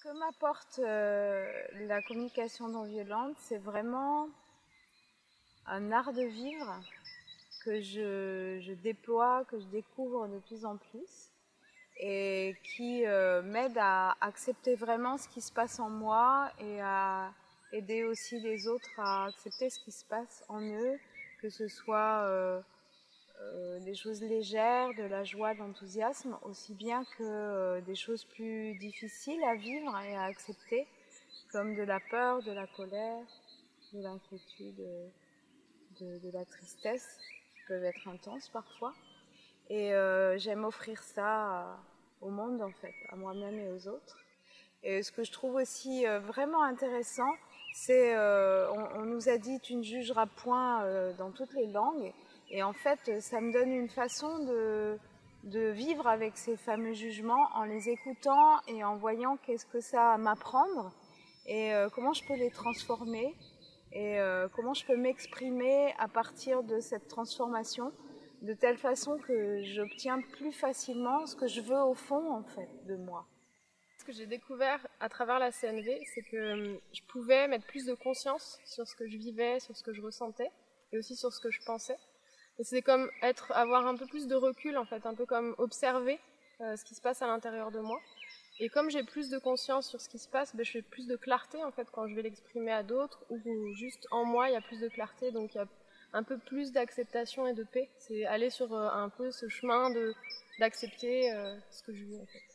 Ce que m'apporte la communication non violente, c'est vraiment un art de vivre que je déploie, que je découvre de plus en plus et qui m'aide à accepter vraiment ce qui se passe en moi et à aider aussi les autres à accepter ce qui se passe en eux, que ce soit des choses légères, de la joie, de l'enthousiasme, aussi bien que des choses plus difficiles à vivre et à accepter, comme de la peur, de la colère, de l'inquiétude, de la tristesse, qui peuvent être intenses parfois. Et j'aime offrir ça au monde, en fait, à moi-même et aux autres. Et ce que je trouve aussi vraiment intéressant, c'est on nous a dit tu ne jugeras point dans toutes les langues. Et en fait, ça me donne une façon de vivre avec ces fameux jugements en les écoutant et en voyant qu'est-ce que ça a à m'apprendre et comment je peux les transformer et comment je peux m'exprimer à partir de cette transformation de telle façon que j'obtiens plus facilement ce que je veux au fond en fait de moi. Ce que j'ai découvert à travers la CNV, c'est que je pouvais mettre plus de conscience sur ce que je vivais, sur ce que je ressentais, et aussi sur ce que je pensais. Et c'est comme avoir un peu plus de recul, en fait, un peu comme observer ce qui se passe à l'intérieur de moi. Et comme j'ai plus de conscience sur ce qui se passe, je fais plus de clarté, en fait, quand je vais l'exprimer à d'autres, ou juste en moi, il y a plus de clarté, donc il y a un peu plus d'acceptation et de paix. C'est aller sur un peu ce chemin d'accepter ce que je vis, en fait.